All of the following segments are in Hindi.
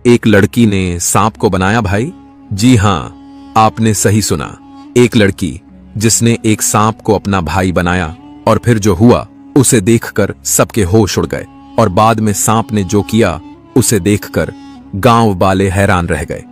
एक लड़की ने सांप को बनाया भाई। जी हाँ, आपने सही सुना। एक लड़की जिसने एक सांप को अपना भाई बनाया और फिर जो हुआ उसे देखकर सबके होश उड़ गए और बाद में सांप ने जो किया उसे देखकर गांव वाले हैरान रह गए।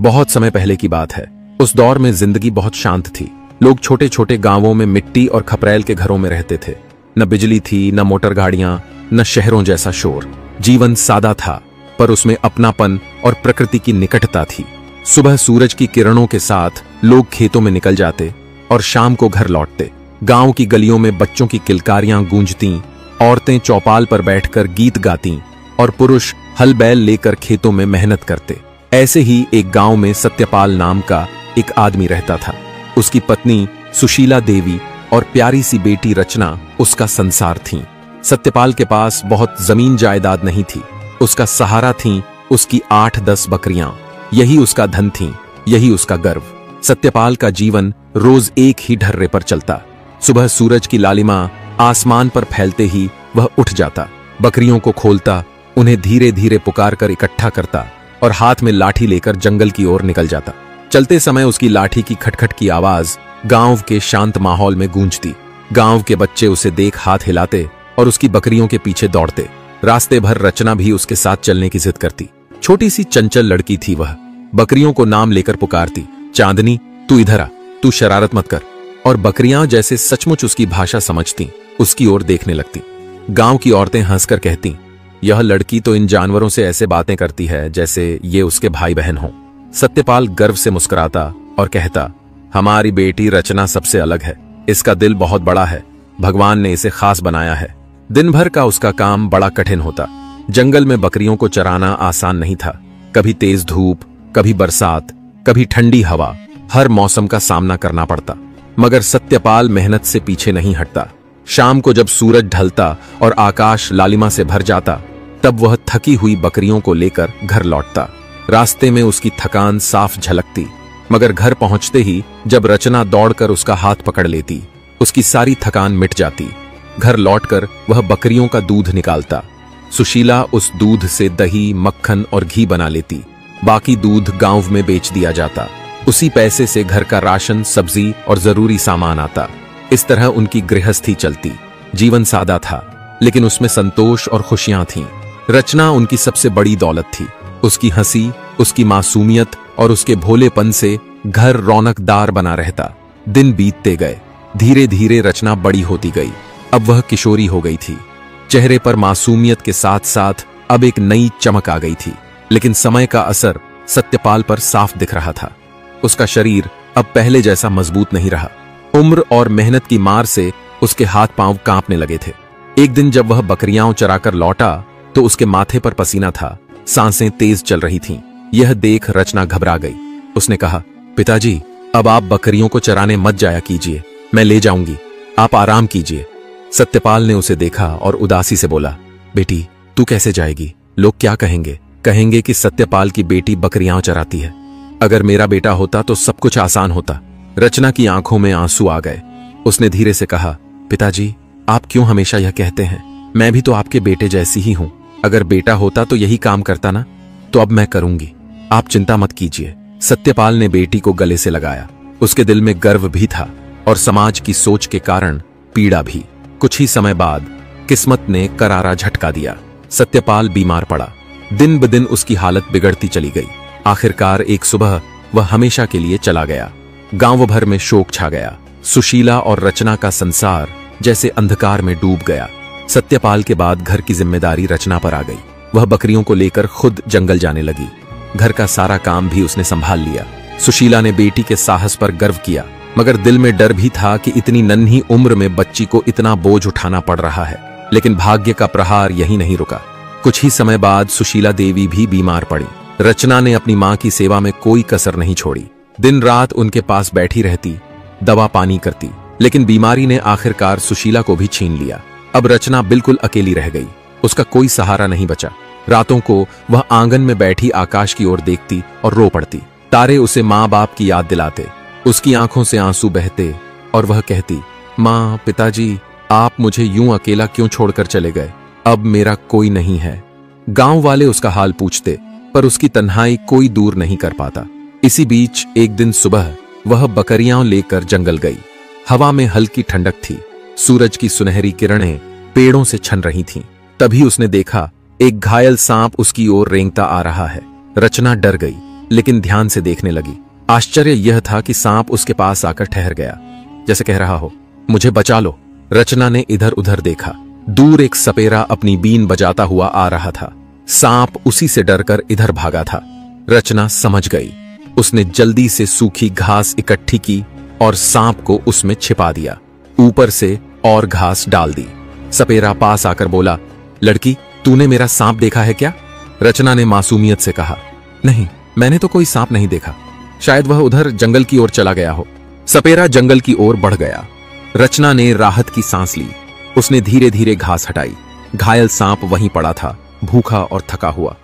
बहुत समय पहले की बात है। उस दौर में जिंदगी बहुत शांत थी। लोग छोटे छोटे गांवों में मिट्टी और खपरेल के घरों में रहते थे। न बिजली थी, न मोटर गाड़ियां, न शहरों जैसा शोर। जीवन सादा था पर उसमें अपनापन और प्रकृति की निकटता थी। सुबह सूरज की किरणों के साथ लोग खेतों में निकल जाते और शाम को घर लौटते। गांव की गलियों में बच्चों की किलकारियां गूंजती, औरतें चौपाल पर बैठकर गीत गाती और पुरुष हल बैल लेकर खेतों में मेहनत करते। ऐसे ही एक गांव में सत्यपाल नाम का एक आदमी रहता था। उसकी पत्नी सुशीला देवी और प्यारी सी बेटी रचना उसका संसार थीं। सत्यपाल के पास बहुत जमीन जायदाद नहीं थी। उसका सहारा थीं उसकी 8-10 बकरियां। यही उसका धन थीं, यही उसका गर्व। सत्यपाल का जीवन रोज एक ही ढर्रे पर चलता। सुबह सूरज की लालिमा आसमान पर फैलते ही वह उठ जाता, बकरियों को खोलता, उन्हें धीरे धीरे पुकार कर इकट्ठा करता और हाथ में लाठी लेकर जंगल की ओर निकल जाता। चलते समय उसकी लाठी की खटखट की आवाज गांव के शांत माहौल में गूंजती। गांव के बच्चे उसे देख हाथ हिलाते और उसकी बकरियों के पीछे दौड़ते। रास्ते भर रचना भी उसके साथ चलने की जिद करती। छोटी सी चंचल लड़की थी वह। बकरियों को नाम लेकर पुकारती, चांदनी तू इधर आ, तू शरारत मत कर। और बकरियां जैसे सचमुच उसकी भाषा समझती, उसकी ओर देखने लगती। गांव की औरतें हंसकर कहती, यह लड़की तो इन जानवरों से ऐसे बातें करती है जैसे ये उसके भाई बहन हों। सत्यपाल गर्व से मुस्कुराता और कहता, हमारी बेटी रचना सबसे अलग है। इसका दिल बहुत बड़ा है, भगवान ने इसे खास बनाया है। दिन भर का उसका काम बड़ा कठिन होता। जंगल में बकरियों को चराना आसान नहीं था। कभी तेज धूप, कभी बरसात, कभी ठंडी हवा, हर मौसम का सामना करना पड़ता। मगर सत्यपाल मेहनत से पीछे नहीं हटता। शाम को जब सूरज ढलता और आकाश लालिमा से भर जाता, तब वह थकी हुई बकरियों को लेकर घर लौटता। रास्ते में उसकी थकान साफ झलकती, मगर घर पहुंचते ही जब रचना दौड़कर उसका हाथ पकड़ लेती, उसकी सारी थकान मिट जाती। घर लौटकर वह बकरियों का दूध निकालता। सुशीला उस दूध से दही, मक्खन और घी बना लेती। बाकी दूध गांव में बेच दिया जाता। उसी पैसे से घर का राशन, सब्जी और जरूरी सामान आता। इस तरह उनकी गृहस्थी चलती। जीवन सादा था, लेकिन उसमें संतोष और खुशियां थीं। रचना उनकी सबसे बड़ी दौलत थी। उसकी हंसी, उसकी मासूमियत और उसके भोलेपन से घर रौनकदार बना रहता। दिन बीतते गए। धीरे धीरे रचना बड़ी होती गई। अब वह किशोरी हो गई थी। चेहरे पर मासूमियत के साथ साथ अब एक नई चमक आ गई थी। लेकिन समय का असर सत्यपाल पर साफ दिख रहा था। उसका शरीर अब पहले जैसा मजबूत नहीं रहा। उम्र और मेहनत की मार से उसके हाथ पांव कांपने लगे थे। एक दिन जब वह बकरियां चराकर लौटा तो उसके माथे पर पसीना था, सांसें तेज चल रही थीं। यह देख रचना घबरा गई। उसने कहा, पिताजी, अब आप बकरियों को चराने मत जाया कीजिए, मैं ले जाऊंगी, आप आराम कीजिए। सत्यपाल ने उसे देखा और उदासी से बोला, बेटी, तू कैसे जाएगी? लोग क्या कहेंगे? कहेंगे कि सत्यपाल की बेटी बकरियां चराती है। अगर मेरा बेटा होता तो सब कुछ आसान होता। रचना की आंखों में आंसू आ गए। उसने धीरे से कहा, पिताजी, आप क्यों हमेशा यह कहते हैं? मैं भी तो आपके बेटे जैसी ही हूं। अगर बेटा होता तो यही काम करता ना। तो अब मैं करूंगी, आप चिंता मत कीजिए। सत्यपाल ने बेटी को गले से लगाया। उसके दिल में गर्व भी था और समाज की सोच के कारण पीड़ा भी। कुछ ही समय बाद किस्मत ने करारा झटका दिया। सत्यपाल बीमार पड़ा। दिन ब दिन उसकी हालत बिगड़ती चली गई। आखिरकार एक सुबह वह हमेशा के लिए चला गया। गांव भर में शोक छा गया। सुशीला और रचना का संसार जैसे अंधकार में डूब गया। सत्यपाल के बाद घर की जिम्मेदारी रचना पर आ गई। वह बकरियों को लेकर खुद जंगल जाने लगी। घर का सारा काम भी उसने संभाल लिया। सुशीला ने बेटी के साहस पर गर्व किया, मगर दिल में डर भी था कि इतनी नन्ही उम्र में बच्ची को इतना बोझ उठाना पड़ रहा है। लेकिन भाग्य का प्रहार यहीं नहीं रुका। कुछ ही समय बाद सुशीला देवी भी बीमार पड़ी। रचना ने अपनी मां की सेवा में कोई कसर नहीं छोड़ी। दिन रात उनके पास बैठी रहती, दवा पानी करती। लेकिन बीमारी ने आखिरकार सुशीला को भी छीन लिया। अब रचना बिल्कुल अकेली रह गई। उसका कोई सहारा नहीं बचा। रातों को वह आंगन में बैठी आकाश की ओर देखती और रो पड़ती। तारे उसे माँ बाप की याद दिलाते। उसकी आंखों से आंसू बहते और वह कहती, माँ, पिताजी, आप मुझे यूं अकेला क्यों छोड़कर चले गए? अब मेरा कोई नहीं है। गांव वाले उसका हाल पूछते, पर उसकी तन्हाई कोई दूर नहीं कर पाता। इसी बीच एक दिन सुबह वह बकरियां लेकर जंगल गई। हवा में हल्की ठंडक थी, सूरज की सुनहरी किरणें पेड़ों से छन रही थीं। तभी उसने देखा एक घायल सांप उसकी ओर रेंगता आ रहा है। रचना डर गई, लेकिन ध्यान से देखने लगी। आश्चर्य यह था कि सांप उसके पास आकर ठहर गया, जैसे कह रहा हो, मुझे बचा लो। रचना ने इधर उधर देखा। दूर एक सपेरा अपनी बीन बजाता हुआ आ रहा था। सांप उसी से डरकर इधर भागा था। रचना समझ गई। उसने जल्दी से सूखी घास इकट्ठी की और सांप को उसमें छिपा दिया। ऊपर से और घास डाल दी। सपेरा पास आकर बोला, लड़की, तूने मेरा सांप देखा है क्या? रचना ने मासूमियत से कहा, नहीं, मैंने तो कोई सांप नहीं देखा। शायद वह उधर जंगल की ओर चला गया हो। सपेरा जंगल की ओर बढ़ गया। रचना ने राहत की सांस ली। उसने धीरे धीरे घास हटाई। घायल सांप वहीं पड़ा था, भूखा और थका हुआ।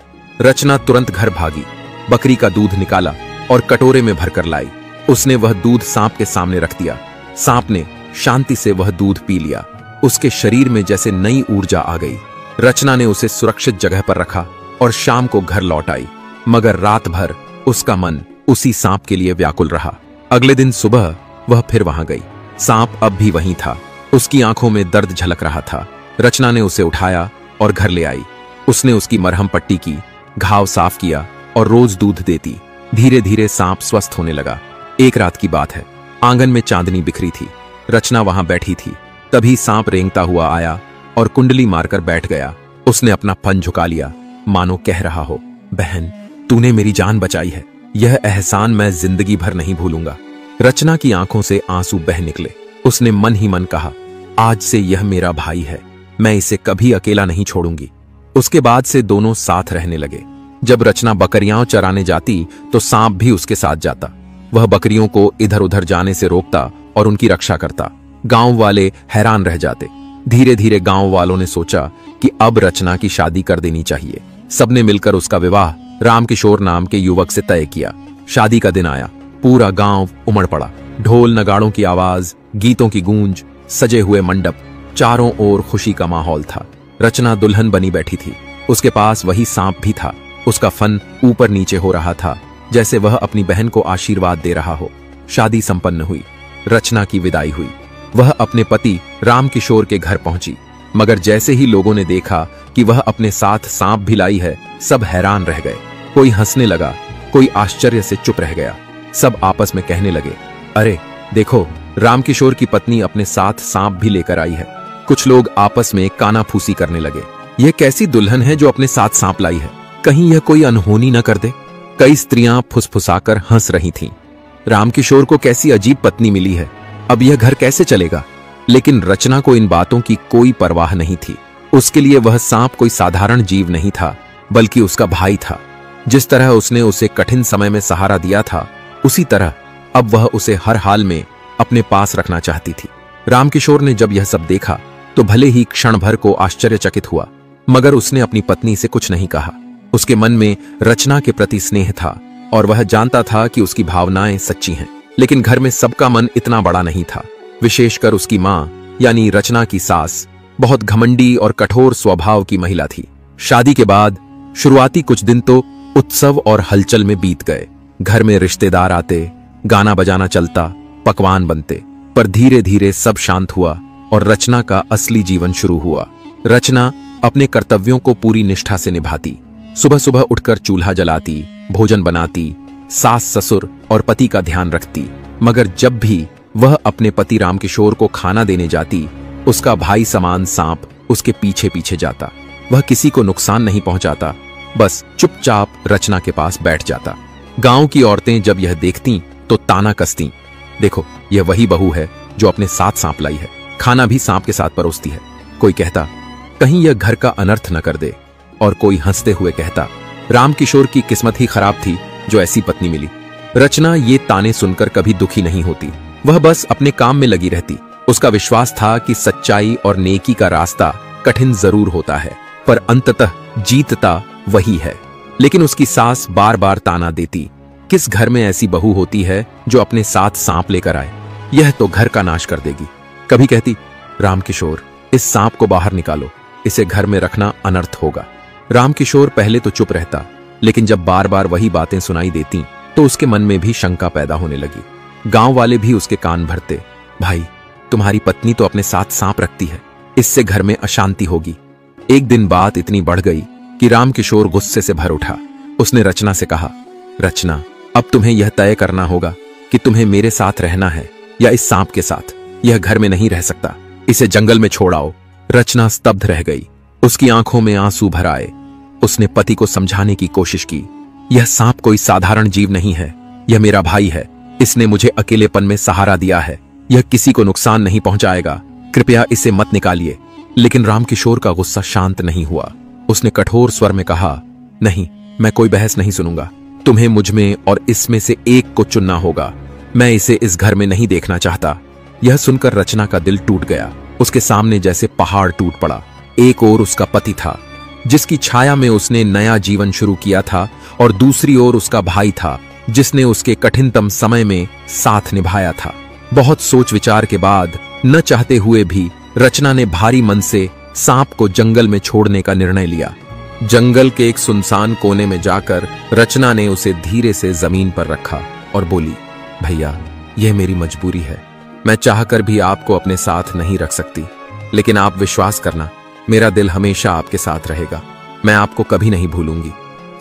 रचना तुरंत घर भागी, बकरी का दूध निकाला और कटोरे में भरकर लाई। उसने वह दूध सांप के सामने रख दिया। सांप ने शांति से वह दूध पी लिया। उसके शरीर में जैसे नई ऊर्जा आ गई। रचना ने उसे सुरक्षित जगह पर रखा और शाम को घर लौट आई, मगर रात भर उसका मन उसी सांप के लिए व्याकुल रहा। अगले दिन सुबह वह फिर वहां गई। सांप अब भी वहीं था। उसकी आंखों में दर्द झलक रहा था। रचना ने उसे उठाया और घर ले आई। उसने उसकी मरहम पट्टी की, घाव साफ किया और रोज दूध देती। धीरे धीरे सांप स्वस्थ होने लगा। एक रात की बात है, आंगन में चांदनी बिखरी थी। रचना वहां बैठी थी। तभी सांप रेंगता हुआ आया और कुंडली मारकर बैठ गया। उसने अपना फन झुका लिया, मानो कह रहा हो, बहन, तूने मेरी जान बचाई है। यह एहसान मैं जिंदगी भर नहीं भूलूंगा। रचना की आंखों से आंसू बह निकले। उसने मन ही मन कहा, आज से यह मेरा भाई है, मैं इसे कभी अकेला नहीं छोड़ूंगी। उसके बाद से दोनों साथ रहने लगे। जब रचना बकरियां चराने जाती तो सांप भी उसके साथ जाता। वह बकरियों को इधर उधर जाने से रोकता और उनकी रक्षा करता। गांव वाले हैरान रह जाते। धीरे धीरे गांव वालों ने सोचा कि अब रचना की शादी कर देनी चाहिए। सबने मिलकर उसका विवाह रामकिशोर नाम के युवक से तय किया। शादी का दिन आया। पूरा गांव उमड़ पड़ा। ढोल नगाड़ों की आवाज, गीतों की गूंज, सजे हुए मंडप, चारों ओर खुशी का माहौल था। रचना दुल्हन बनी बैठी थी। उसके पास वही सांप भी था। उसका फन ऊपर नीचे हो रहा था, जैसे वह अपनी बहन को आशीर्वाद दे रहा हो। शादी संपन्न हुई। रचना की विदाई हुई। वह अपने पति रामकिशोर के घर पहुंची, मगर जैसे ही लोगों ने देखा कि वह अपने साथ सांप भी लाई है, सब हैरान रह गए। कोई हंसने लगा, कोई आश्चर्य से चुप रह गया। सब आपस में कहने लगे, अरे देखो, रामकिशोर की पत्नी अपने साथ सांप भी लेकर आई है। कुछ लोग आपस में कानाफूसी करने लगे, यह कैसी दुल्हन है जो अपने साथ सांप लाई है, कहीं यह कोई अनहोनी न कर दे। कई स्त्रियां फुसफुसाकर हंस रही थीं। रामकिशोर को कैसी अजीब पत्नी मिली है, अब यह घर कैसे चलेगा। लेकिन रचना को इन बातों की कोई परवाह नहीं थी। उसके लिए वह सांप कोई साधारण जीव नहीं था, बल्कि उसका भाई था। जिस तरह उसने उसे कठिन समय में सहारा दिया था, उसी तरह अब वह उसे हर हाल में अपने पास रखना चाहती थी। रामकिशोर ने जब यह सब देखा तो भले ही क्षण भर को आश्चर्यचकित हुआ, मगर उसने अपनी पत्नी से कुछ नहीं कहा। उसके मन में रचना के प्रति स्नेह था और वह जानता था कि उसकी भावनाएं सच्ची हैं। लेकिन घर में सबका मन इतना बड़ा नहीं था। विशेषकर उसकी मां यानी रचना की सास बहुत घमंडी और कठोर स्वभाव की महिला थी। शादी के बाद शुरुआती कुछ दिन तो उत्सव और हलचल में बीत गए। घर में रिश्तेदार आते, गाना बजाना चलता, पकवान बनते। पर धीरे धीरे सब शांत हुआ और रचना का असली जीवन शुरू हुआ। रचना अपने कर्तव्यों को पूरी निष्ठा से निभाती। सुबह सुबह उठकर चूल्हा जलाती, भोजन बनाती, सास ससुर और पति का ध्यान रखती। मगर जब भी वह अपने पति रामकिशोर को खाना देने जाती, उसका भाई समान सांप उसके पीछे पीछे जाता। वह किसी को नुकसान नहीं पहुंचाता, बस चुपचाप रचना के पास बैठ जाता। गांव की औरतें जब यह देखतीं तो ताना कसतीं, देखो, यह वही बहू है जो अपने साथ सांप लाई है, खाना भी सांप के साथ परोसती है। कोई कहता, कहीं यह घर का अनर्थ न कर दे, और कोई हंसते हुए कहता, रामकिशोर की किस्मत ही खराब थी जो ऐसी पत्नी मिली। रचना ये ताने सुनकर कभी दुखी नहीं होती। वह बस अपने काम में लगी रहती। उसका विश्वास था कि सच्चाई और नेकी का रास्ता कठिन जरूर होता है, पर अंततः जीतता वही है। लेकिन उसकी सास बार बार ताना देती, किस घर में ऐसी बहू होती है जो अपने साथ सांप लेकर आए, यह तो घर का नाश कर देगी। कभी कहती, रामकिशोर, इस सांप को बाहर निकालो, इसे घर में रखना अनर्थ होगा। रामकिशोर पहले तो चुप रहता, लेकिन जब बार बार वही बातें सुनाई देती तो उसके मन में भी शंका पैदा होने लगी। गांव वाले भी उसके कान भरते, भाई तुम्हारी पत्नी तो अपने साथ सांप रखती है, इससे घर में अशांति होगी। एक दिन बात इतनी बढ़ गई कि रामकिशोर गुस्से से भर उठा। उसने रचना से कहा, रचना, अब तुम्हें यह तय करना होगा कि तुम्हें मेरे साथ रहना है या इस सांप के साथ। यह घर में नहीं रह सकता, इसे जंगल में छोड़ आओ। रचना स्तब्ध रह गई, उसकी आंखों में आंसू भर आए। उसने पति को समझाने की कोशिश की, यह सांप कोई साधारण जीव नहीं है, यह मेरा भाई है, इसने मुझे अकेलेपन में सहारा दिया है, यह किसी को नुकसान नहीं पहुंचाएगा, कृपया इसे मत निकालिए। लेकिन रामकिशोर का गुस्सा शांत नहीं हुआ। उसने कठोर स्वर में कहा, नहीं, मैं कोई बहस नहीं सुनूंगा, तुम्हें मुझ में और इसमें से एक को चुनना होगा। मैं इसे इस घर में नहीं देखना चाहता। यह सुनकर रचना का दिल टूट गया। उसके सामने जैसे पहाड़ टूट पड़ा। एक ओर उसका पति था जिसकी छाया में उसने नया जीवन शुरू किया था, और दूसरी ओर उसका भाई था जिसने उसके कठिनतम समय में साथ निभाया था। बहुत सोच विचार के बाद, न चाहते हुए भी, रचना ने भारी मन से सांप को जंगल में छोड़ने का निर्णय लिया। जंगल के एक सुनसान कोने में जाकर रचना ने उसे धीरे से जमीन पर रखा और बोली, भैया, यह मेरी मजबूरी है। मैं चाहकर भी आपको अपने साथ नहीं रख सकती, लेकिन आप विश्वास करना, मेरा दिल हमेशा आपके साथ रहेगा। मैं आपको कभी नहीं भूलूंगी।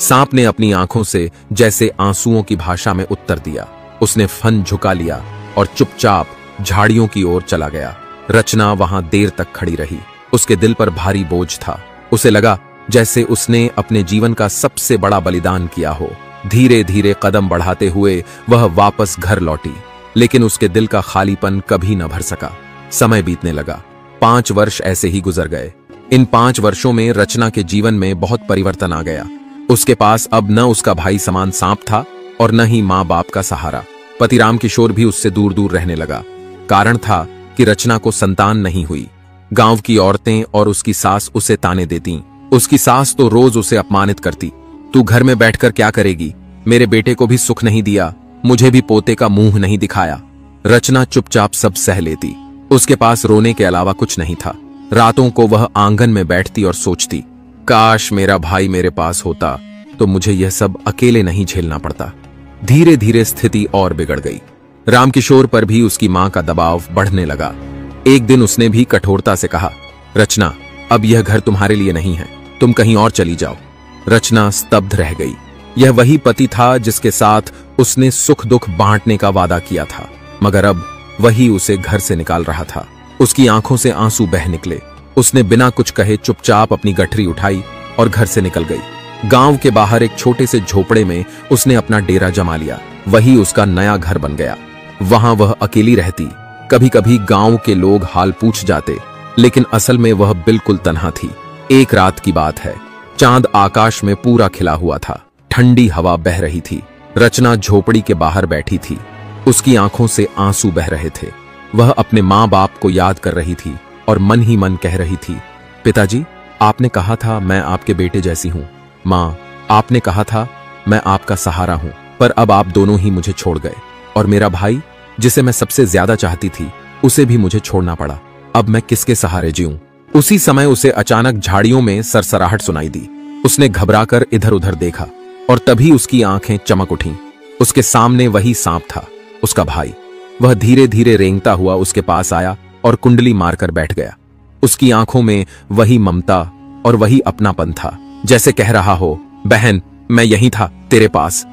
सांप ने अपनी आंखों से जैसे आंसुओं की भाषा में उत्तर दिया। उसने फन झुका लिया और चुपचाप झाड़ियों की ओर चला गया। रचना वहां देर तक खड़ी रही। उसके दिल पर भारी बोझ था। उसे लगा जैसे उसने अपने जीवन का सबसे बड़ा बलिदान किया हो। धीरे धीरे कदम बढ़ाते हुए वह वापस घर लौटी, लेकिन उसके दिल का खालीपन कभी न भर सका। समय बीतने लगा। 5 वर्ष ऐसे ही गुजर गए। इन 5 वर्षों में रचना के जीवन में बहुत परिवर्तन आ गया। उसके पास अब न उसका भाई समान सांप था और न ही माँ बाप का सहारा। पति रामकिशोर भी उससे दूर दूर रहने लगा। कारण था कि रचना को संतान नहीं हुई। गांव की औरतें और उसकी सास उसे ताने देती। उसकी सास तो रोज उसे अपमानित करती, तू घर में बैठकर क्या करेगी, मेरे बेटे को भी सुख नहीं दिया, मुझे भी पोते का मुंह नहीं दिखाया। रचना चुपचाप सब सह लेती। उसके पास रोने के अलावा कुछ नहीं था। रातों को वह आंगन में बैठती और सोचती, काश मेरा भाई मेरे पास होता तो मुझे यह सब अकेले नहीं झेलना पड़ता। धीरे धीरे स्थिति और बिगड़ गई। रामकिशोर पर भी उसकी मां का दबाव बढ़ने लगा। एक दिन उसने भी कठोरता से कहा, रचना, अब यह घर तुम्हारे लिए नहीं है, तुम कहीं और चली जाओ। रचना स्तब्ध रह गई। यह वही पति था जिसके साथ उसने सुख दुख बांटने का वादा किया था, मगर अब वही उसे घर से निकाल रहा था। उसकी आंखों से आंसू बह निकले। उसने बिना कुछ कहे चुपचाप अपनी गठरी उठाई और घर से निकल गई। गांव के बाहर एक छोटे से झोपड़े में उसने अपना डेरा जमा लिया। वही उसका नया घर बन गया। वहां वह अकेली रहती। कभी कभी गांव के लोग हाल पूछ जाते, लेकिन असल में वह बिल्कुल तन्हा थी। एक रात की बात है। चांद आकाश में पूरा खिला हुआ था। ठंडी हवा बह रही थी। रचना झोपड़ी के बाहर बैठी थी। उसकी आंखों से आंसू बह रहे थे। वह अपने माँ बाप को याद कर रही थी और मन ही मन कह रही थी, पिताजी, आपने कहा था मैं आपके बेटे जैसी हूं। माँ, आपने कहा था मैं आपका सहारा हूं, पर अब आप दोनों ही मुझे छोड़ गए, और मेरा भाई जिसे मैं सबसे ज्यादा चाहती थी उसे भी मुझे छोड़ना पड़ा। अब मैं किसके सहारे जीऊं? उसी समय उसे अचानक झाड़ियों में सरसराहट सुनाई दी। उसने घबराकर इधर उधर देखा और तभी उसकी आंखें चमक उठीं। उसके सामने वही सांप था, उसका भाई। वह धीरे धीरे रेंगता हुआ उसके पास आया और कुंडली मारकर बैठ गया। उसकी आंखों में वही ममता और वही अपनापन था, जैसे कह रहा हो, बहन, मैं यहीं था तेरे पास,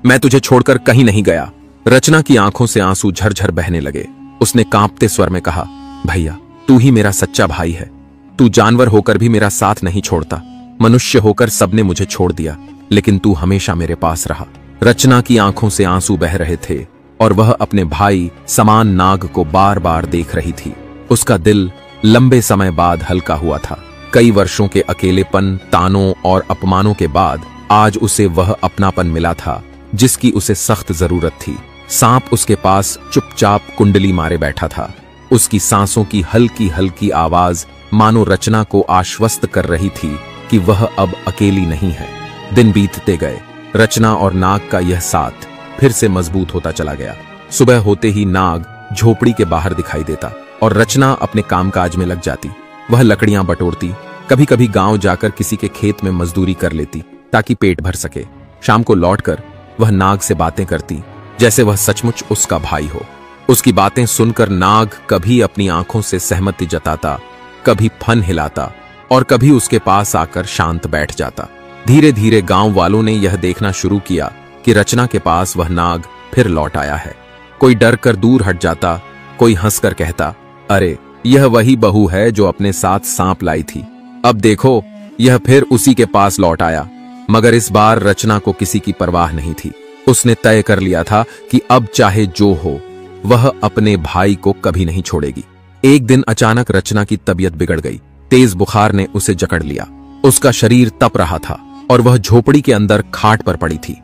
मैं तुझे छोड़कर कहीं नहीं गया। रचना की आंखों से आंसू झरझर बहने लगे। उसने कांपते स्वर में कहा, भैया, तू ही मेरा सच्चा भाई है। तू जानवर होकर भी मेरा साथ नहीं छोड़ता। मनुष्य होकर सबने मुझे छोड़ दिया, लेकिन तू हमेशा मेरे पास रहा। रचना की आंखों से आंसू बह रहे थे और वह अपने भाई समान नाग को बार बार देख रही थी। उसका दिल लंबे समय बाद हल्का हुआ था। कई वर्षों के अकेलेपन, तानों और अपमानों के बाद आज उसे वह अपनापन मिला था जिसकी उसे सख्त जरूरत थी। सांप उसके पास चुपचाप कुंडली मारे बैठा था। उसकी सांसों की हल्की हल्की आवाज मानो रचना को आश्वस्त कर रही थी कि वह अब अकेली नहीं है। दिन बीतते गए। रचना और नाग का यह साथ फिर से मजबूत होता चला गया। सुबह होते ही नाग झोपड़ी के बाहर दिखाई देता और रचना अपने कामकाज में लग जाती। वह लकड़ियां बटोरती, कभी कभी गांव जाकर किसी के खेत में मजदूरी कर लेती ताकि पेट भर सके। शाम को लौटकर वह नाग से बातें करती जैसे वह सचमुच उसका भाई हो। उसकी बातें सुनकर नाग कभी अपनी आंखों से सहमति जताता, कभी फन हिलाता और कभी उसके पास आकर शांत बैठ जाता। धीरे धीरे गांव वालों ने यह देखना शुरू किया कि रचना के पास वह नाग फिर लौट आया है। कोई डर कर दूर हट जाता, कोई हंसकर कहता, अरे यह वही बहू है जो अपने साथ सांप लाई थी। अब देखो यह फिर उसी के पास लौट आया। मगर इस बार रचना को किसी की परवाह नहीं थी। उसने तय कर लिया था कि अब चाहे जो हो वह अपने भाई को कभी नहीं छोड़ेगी। एक दिन अचानक रचना की तबीयत बिगड़ गई। तेज बुखार ने उसे जकड़ लिया। उसका शरीर तप रहा था और वह झोपड़ी के अंदर खाट पर पड़ी थी।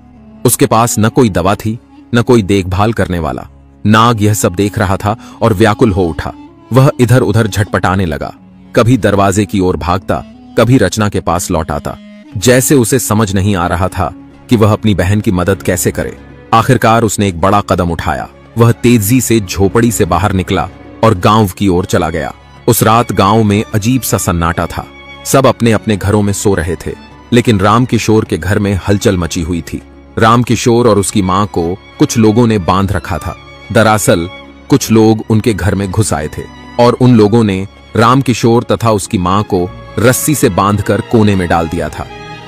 उसके पास न कोई दवा थी, न कोई देखभाल करने वाला। नाग यह सब देख रहा था और व्याकुल हो उठा। वह इधर उधर झटपटाने लगा, कभी दरवाजे की ओर भागता, कभी रचना के पास लौट आता, जैसे उसे समझ नहीं आ रहा था कि वह अपनी बहन की मदद कैसे करे। आखिरकार उसने एक बड़ा कदम उठाया। वह तेजी से झोपड़ी से बाहर निकला और गांव की ओर चला गया। उस रात गांव में अजीब सा सन्नाटा था। सब अपने अपने घरों में सो रहे थे, लेकिन रामकिशोर के घर में हलचल मची हुई थी। रामकिशोर और उसकी मां को कुछ लोगों ने बांध रखा था। दरअसल कुछ लोग उनके घर में घुस आए थे और उन लोगों ने रामकिशोर तथा उसकी मां को रस्सी से बांधकर कोने में डाल दिया था।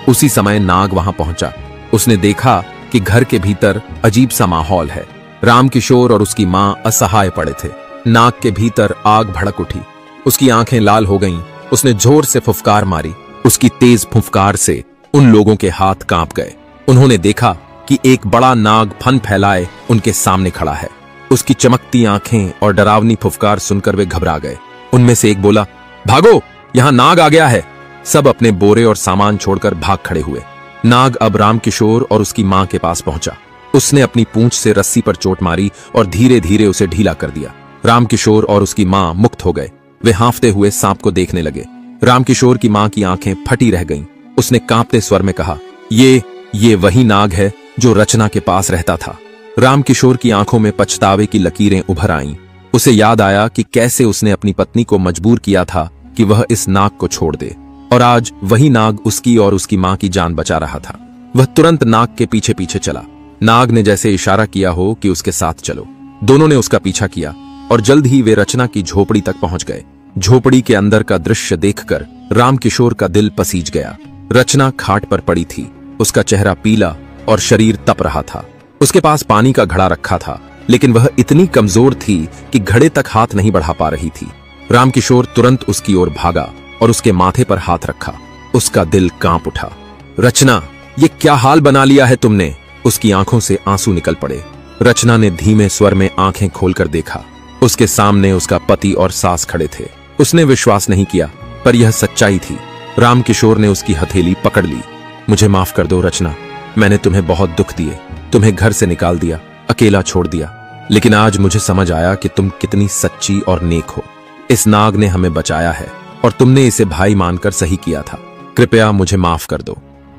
उसी समय नाग वहां पहुंचा। उसने देखा कि घर के भीतर अजीब सा माहौल है। रामकिशोर और उसकी मां असहाय पड़े थे। नाग के भीतर आग भड़क उठी। उसकी आंखें लाल हो गईं। उसने जोर से फुफकार मारी। उसकी तेज फुफकार से उन लोगों के हाथ कांप गए। उन्होंने देखा कि एक बड़ा नाग फन फैलाए उनके सामने खड़ा है। उसकी चमकती आंखें और डरावनी फुफकार सुनकर वे घबरा गए। उनमें से एक बोला, भागो, यहां नाग आ गया है। सब अपने बोरे और सामान छोड़कर भाग खड़े हुए। नाग अब रामकिशोर और उसकी मां के पास पहुंचा। उसने अपनी पूंछ से रस्सी पर चोट मारी और धीरे धीरे उसे ढीला कर दिया। रामकिशोर और उसकी मां मुक्त हो गए। वे हांफते हुए सांप को देखने लगे। रामकिशोर की मां की आंखें फटी रह गईं। उसने कांपते स्वर में कहा, ये वही नाग है जो रचना के पास रहता था। रामकिशोर की आंखों में पछतावे की लकीरें उभर आईं। उसे याद आया कि कैसे उसने अपनी पत्नी को मजबूर किया था कि वह इस नाग को छोड़ दे, और आज वही नाग उसकी और उसकी मां की जान बचा रहा था। वह तुरंत नाग के पीछे पीछे चला। नाग ने जैसे इशारा किया हो कि उसके साथ चलो। दोनों ने उसका पीछा किया और जल्द ही वे रचना की झोपड़ी तक पहुंच गए। झोपड़ी के अंदर का दृश्य देखकर रामकिशोर का दिल पसीज गया। रचना खाट पर पड़ी थी। उसका चेहरा पीला और शरीर तप रहा था। उसके पास पानी का घड़ा रखा था, लेकिन वह इतनी कमजोर थी कि घड़े तक हाथ नहीं बढ़ा पा रही थी। रामकिशोर तुरंत उसकी ओर भागा और उसके माथे पर हाथ रखा। उसका दिल कांप उठा। रचना, ये क्या हाल बना लिया है तुमने? उसकी आंखों से आंसू निकल पड़े। रचना ने धीमे स्वर में आंखें खोलकर देखा। उसके सामने उसका पति और सास खड़े थे। उसने विश्वास नहीं किया, पर यह सच्चाई थी। रामकिशोर ने उसकी हथेली पकड़ ली। मुझे माफ कर दो रचना, मैंने तुम्हें बहुत दुख दिए, तुम्हें घर से निकाल दिया, अकेला छोड़ दिया, लेकिन आज मुझे समझ आया कि तुम कितनी सच्ची और नेक हो। इस नाग ने हमें बचाया है और तुमने इसे भाई मानकर सही किया था। कृपया मुझे माफ कर दो।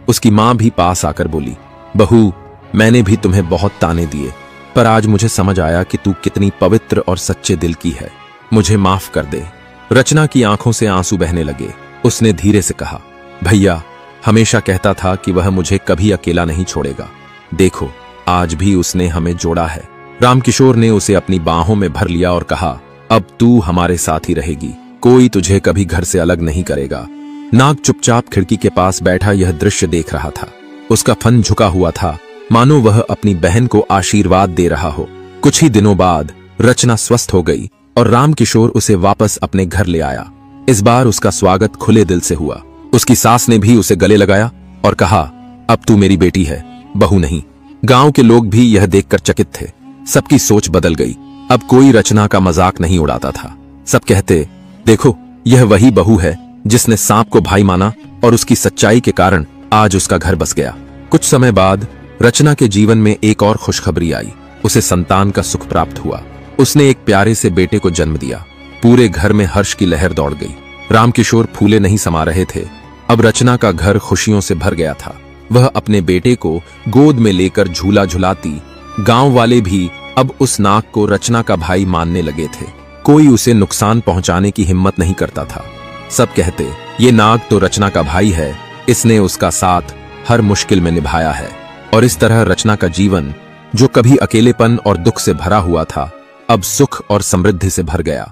उसकी मां भी पास आकर बोली, बहू, मैंने भी तुम्हें बहुत ताने दिए, पर आज मुझे समझ आया कि तू कितनी पवित्र और सच्चे दिल की है। मुझे माफ कर दे। रचना की आंखों से आंसू बहने लगे। उसने धीरे से कहा, भैया हमेशा कहता था कि वह मुझे कभी अकेला नहीं छोड़ेगा। देखो, आज भी उसने हमें जोड़ा है। रामकिशोर ने उसे अपनी बाहों में भर लिया और कहा, अब तू हमारे साथ ही रहेगी, कोई तुझे कभी घर से अलग नहीं करेगा। नाग चुपचाप खिड़की के पास बैठा यह दृश्य देख रहा था। उसका फन झुका हुआ था, मानो वह अपनी बहन को आशीर्वाद दे रहा हो। कुछ ही दिनों बाद रचना स्वस्थ हो गई और रामकिशोर उसे वापस अपने घर ले आया। इस बार उसका स्वागत खुले दिल से हुआ। उसकी सास ने भी उसे गले लगाया और कहा, अब तू मेरी बेटी है, बहू नहीं। गांव के लोग भी यह देखकर चकित थे। सबकी सोच बदल गई। अब कोई रचना का मजाक नहीं उड़ाता था। सब कहते, देखो, यह वही बहू है जिसने सांप को भाई माना और उसकी सच्चाई के कारण आज उसका घर बस गया। कुछ समय बाद रचना के जीवन में एक और खुशखबरी आई। उसे संतान का सुख प्राप्त हुआ। उसने एक प्यारे से बेटे को जन्म दिया। पूरे घर में हर्ष की लहर दौड़ गई। रामकिशोर फूले नहीं समा रहे थे। अब रचना का घर खुशियों से भर गया था। वह अपने बेटे को गोद में लेकर झूला झुलाती। गांव वाले भी अब उस नाग को रचना का भाई मानने लगे थे। कोई उसे नुकसान पहुंचाने की हिम्मत नहीं करता था। सब कहते, ये नाग तो रचना का भाई है, इसने उसका साथ हर मुश्किल में निभाया है और इस तरह रचना का जीवन, जो कभी अकेलेपन और दुख से भरा हुआ था, अब सुख और समृद्धि से भर गया।